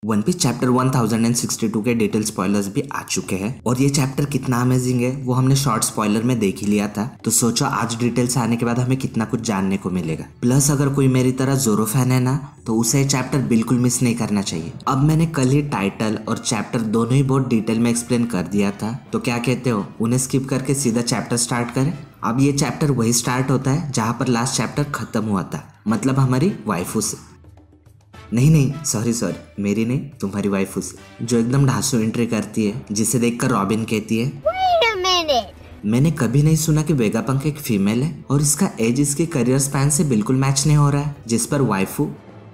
One piece chapter 1062 के detail spoilers भी आ चुके हैं और ये चैप्टर कितना अमेजिंग है वो हमने शॉर्ट स्पॉइलर में देख ही लिया था। तो सोचो आज डिटेल्स आने के बाद हमें कितना कुछ जानने को मिलेगा। प्लस अगर कोई मेरी तरह जोरो फैन है ना तो उसे चैप्टर बिल्कुल मिस नहीं करना चाहिए। अब मैंने कल ही टाइटल और चैप्टर दोनों ही बहुत डिटेल में एक्सप्लेन कर दिया था, तो क्या कहते हो उन्हें स्किप करके सीधा चैप्टर स्टार्ट करें। अब ये चैप्टर वही स्टार्ट होता है जहाँ पर लास्ट चैप्टर खत्म हुआ था, मतलब हमारी वाइफू से। नहीं सॉरी मेरी नहीं, तुम्हारी वाइफू से, जो एकदम ढांसू एंट्री करती है जिसे देखकर रॉबिन कहती है मैंने कभी नहीं सुना कि वेगापंक एक फीमेल है और इसका एज इसके करियर स्पैन से बिल्कुल मैच नहीं हो रहा है। जिस पर वाइफू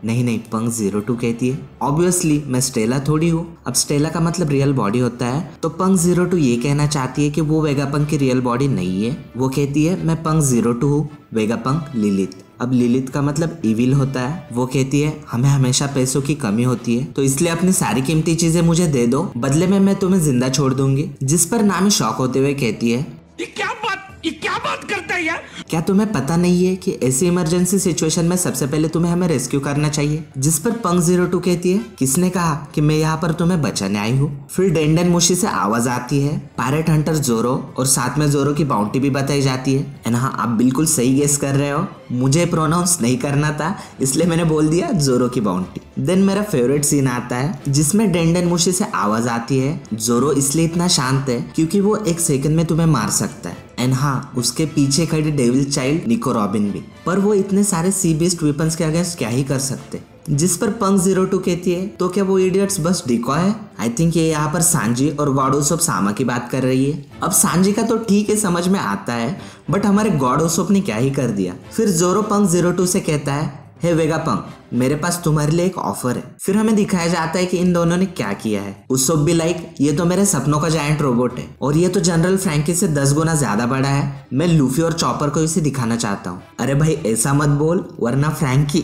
नहीं पंक 02 कहती है ऑब्वियसली मैं स्टेला थोड़ी हूँ। अब स्टेला का मतलब रियल बॉडी होता है, तो पंक 02 ये कहना चाहती है कि वो वेगापंक की रियल बॉडी नहीं है। वो कहती है मैं पंक 02 हूँ, वेगापंक लिलिथ। अब लिलिथ का मतलब इविल होता है। वो कहती है हमें हमेशा पैसों की कमी होती है, तो इसलिए अपनी सारी कीमती चीजें मुझे दे दो, बदले में मैं तुम्हें जिंदा छोड़ दूंगी। जिस पर नामी शॉक होते हुए कहती है ये क्या बात करता है यार? क्या तुम्हें पता नहीं है कि ऐसी इमरजेंसी सिचुएशन में सबसे पहले तुम्हें हमें रेस्क्यू करना चाहिए। जिस पर पंक 02 कहती है किसने कहा कि मैं यहाँ पर तुम्हें बचाने आई हूँ। फिर डेंडन मुशी से आवाज आती है पायरेट हंटर जोरो, और साथ में जोरो की बाउंटी भी बताई जाती है। एंड हाँ, आप बिल्कुल सही गेस कर रहे हो, मुझे प्रोनाउंस नहीं करना था इसलिए मैंने बोल दिया जोरो की बाउंटी। देन मेरा फेवरेट सीन आता है जिसमें डेंडन मुशी से आवाज आती है जोरो इसलिए इतना शांत है क्योंकि वो एक सेकंड में तुम्हें मार सकता है। एंड हाँ, उसके पीछे खड़ी डेविल चाइल्ड निको रॉबिन भी, पर वो इतने सारे सी बीस्ट वेपन्स के अगेंस्ट क्या ही कर सकते। जिस पर पंक 02 कहती है तो क्या वो इडियट्स बस डिकॉय है? आई थिंक ये यहाँ पर सांजी और गॉड ओसोप सामा की बात कर रही है। अब सांजी का तो ठीक है समझ में आता है, बट हमारे गॉड ओसोप ने क्या ही कर दिया। फिर जोरो पंक 02 से कहता है हे वेगापंक, मेरे पास तुम्हारे लिए एक ऑफर है। फिर हमें दिखाया जाता है कि इन दोनों ने क्या किया है। उस भी लाइक ये तो मेरे सपनों का जायंट रोबोट है और ये तो जनरल फ्रैंकी से 10 गुना ज्यादा बड़ा है। मैं लूफी और चॉपर को इसे दिखाना चाहता हूँ। अरे भाई ऐसा मत बोल वरना फ्रैंकी।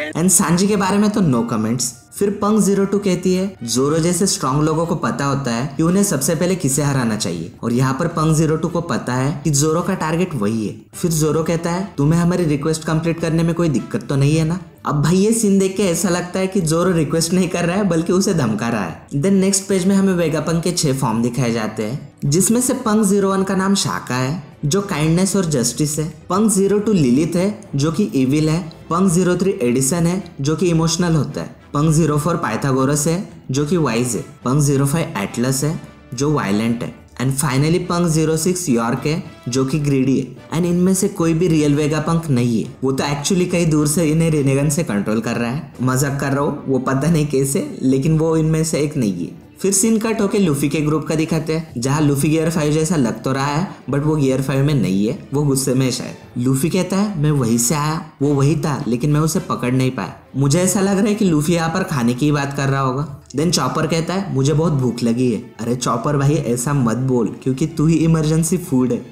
एंड सांजी के बारे में तो नो कमेंट्स। फिर पंक 02 कहती है जोरो जैसे स्ट्रॉन्ग लोगों को पता होता है कि उन्हें सबसे पहले किसे हराना चाहिए, और यहाँ पर पंक 02 को पता है कि जोरो का टारगेट वही है। फिर जोरो कहता है तुम्हें हमारी रिक्वेस्ट कंप्लीट करने में कोई दिक्कत तो नहीं है ना। अब भाई ये सीन देख के ऐसा लगता है कि जोरो रिक्वेस्ट नहीं कर रहा है बल्कि उसे धमका रहा है। देन नेक्स्ट पेज में हमें वेगापंक के 6 फॉर्म दिखाए जाते हैं, जिसमें से पंक 01 का नाम शाका है जो काइंडनेस और जस्टिस है। पंक 02 लिलिथ है जो कि इविल है। पंक 03 एडिसन है जो कि इमोशनल होता है। पंक 04 पाइथागोरस है जो कि वाइज है। पंक 05 एटलस है जो वायलेंट है। एंड फाइनली पंक 06 यॉर्क है जो कि ग्रीडी है। एंड इनमें से कोई भी रियल वेगापंक नहीं है, वो तो एक्चुअली कहीं दूर से इन्हें रेनेगन से कंट्रोल कर रहा है। मजाक कर रहा हूँ, वो पता नहीं कैसे, लेकिन वो इनमें से एक नहीं है। फिर सीन कट होके लूफी के ग्रुप का दिखाते हैं, जहाँ लूफी गियर 5 जैसा लग तो रहा है बट वो गियर 5 में नहीं है, वो गुस्से में शायद। लूफी कहता है मैं वहीं से आया, वो वही था लेकिन मैं उसे पकड़ नहीं पाया। मुझे ऐसा लग रहा है कि लूफी यहाँ पर खाने की बात कर रहा होगा। देन चॉपर कहता है मुझे बहुत भूख लगी है। अरे चॉपर भाई ऐसा मत बोल क्योंकि तू ही इमरजेंसी फूड है।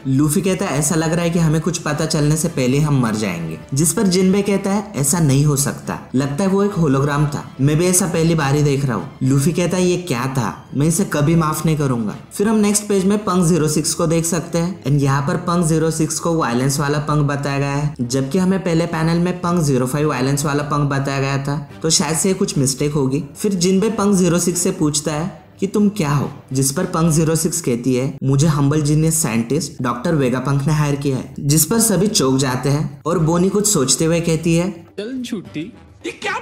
लूफी कहता है ऐसा लग रहा है कि हमें कुछ पता चलने से पहले हम मर जाएंगे। जिस पर जिनबे कहता है ऐसा नहीं हो सकता, लगता है वो एक होलोग्राम था, मैं भी ऐसा पहली बार ही देख रहा हूँ। लूफी कहता है ये क्या था, मैं इसे कभी माफ नहीं करूंगा। फिर हम नेक्स्ट पेज में पंक 06 को देख सकते हैं। एंड यहाँ पर पंक 06 को वायलेंस वाला पंक बताया गया है, जबकि हमें पहले पैनल में पंक 05 वायलेंस वाला पंक बताया गया था, तो शायद से कुछ मिस्टेक होगी। फिर जिनबे पंक 06 से पूछता है कि तुम क्या हो, जिस पर पंक 06 कहती है मुझे humble genius scientist doctor Vegapunk ने हायर किया है। जिस पर सभी चौंक जाते हैं और बोनी कुछ सोचते हुए कहती है चल झूठी, ये क्या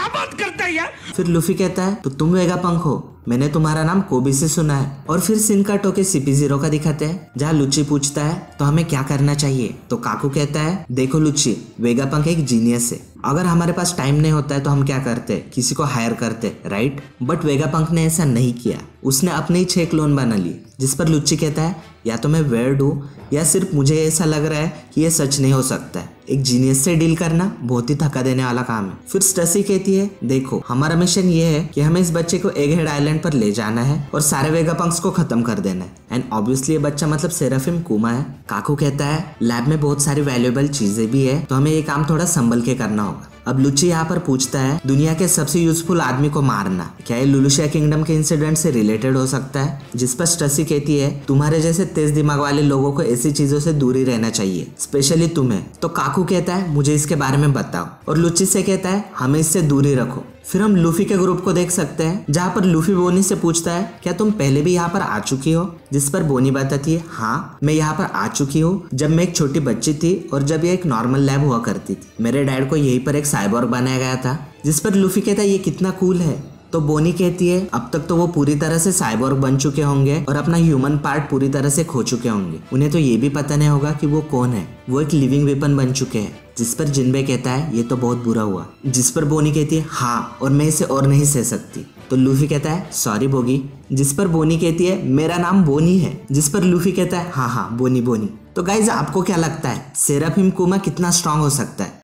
बात करता है यार? फिर लूफी कहता है तो तुम वेगापंक हो, मैंने तुम्हारा नाम कोबी से सुना है। और फिर सीन कट होके CP0 का दिखाते हैं, जहाँ लुच्ची पूछता है तो हमें क्या करना चाहिए, तो काकू कहता है देखो लुच्ची, वेगापंक एक जीनियस है, अगर हमारे पास टाइम नहीं होता है तो हम क्या करते, किसी को हायर करते, राइट। बट वेगापंक ने ऐसा नहीं किया, उसने अपने ही 6 क्लोन बना लिए। जिस पर लुच्ची कहता है या तो मैं वेयर्ड हूँ या सिर्फ मुझे ऐसा लग रहा है कि ये सच नहीं हो सकता है, एक जीनियस से डील करना बहुत ही थका देने वाला काम है। फिर स्टसी कहती है देखो हमारा मिशन ये है कि हमें इस बच्चे को एगहेड आइलैंड पर ले जाना है और सारे वेगापंक्स को खत्म कर देना है। एंड ऑब्वियसली ये बच्चा मतलब सेराफिम कुमा है। काकू कहता है लैब में बहुत सारी वैल्यूएबल चीजें भी है, तो हमें ये काम थोड़ा संभल के करना होगा। अब लुची यहाँ पर पूछता है दुनिया के सबसे यूजफुल आदमी को मारना क्या ये लुलुशिया किंगडम के इंसिडेंट से रिलेटेड हो सकता है, जिस पर स्टसी कहती है तुम्हारे जैसे तेज दिमाग वाले लोगों को ऐसी चीजों से दूर ही रहना चाहिए, स्पेशली तुम्हें। तो काकू कहता है मुझे इसके बारे में बताओ, और लुची से कहता है हमें इससे दूर ही रखो। फिर हम लूफी के ग्रुप को देख सकते हैं जहाँ पर लूफी बोनी से पूछता है क्या तुम पहले भी यहाँ पर आ चुकी हो, जिस पर बोनी बताती है हाँ मैं यहाँ पर आ चुकी हूँ जब मैं एक छोटी बच्ची थी और जब ये एक नॉर्मल लैब हुआ करती थी। मेरे डैड को यहीं पर एक साइबोर्ग बनाया गया था। जिस पर लूफी कहता है ये कितना कूल है। तो बोनी कहती है अब तक तो वो पूरी तरह से साइबोर्ग बन चुके होंगे और अपना ह्यूमन पार्ट पूरी तरह से खो चुके होंगे, उन्हें तो ये भी पता नहीं होगा कि वो कौन है, वो एक लिविंग वेपन बन चुके हैं। जिस पर जिनबे कहता है ये तो बहुत बुरा हुआ। जिस पर बोनी कहती है हाँ और मैं इसे और नहीं सह सकती। तो लूफी कहता है सॉरी बोगी। जिस पर बोनी कहती है मेरा नाम बोनी है। जिस पर लूफी कहता है हाँ हाँ बोनी बोनी। तो गाइज आपको क्या लगता है सेराफिम कुमा कितना स्ट्रांग हो सकता है?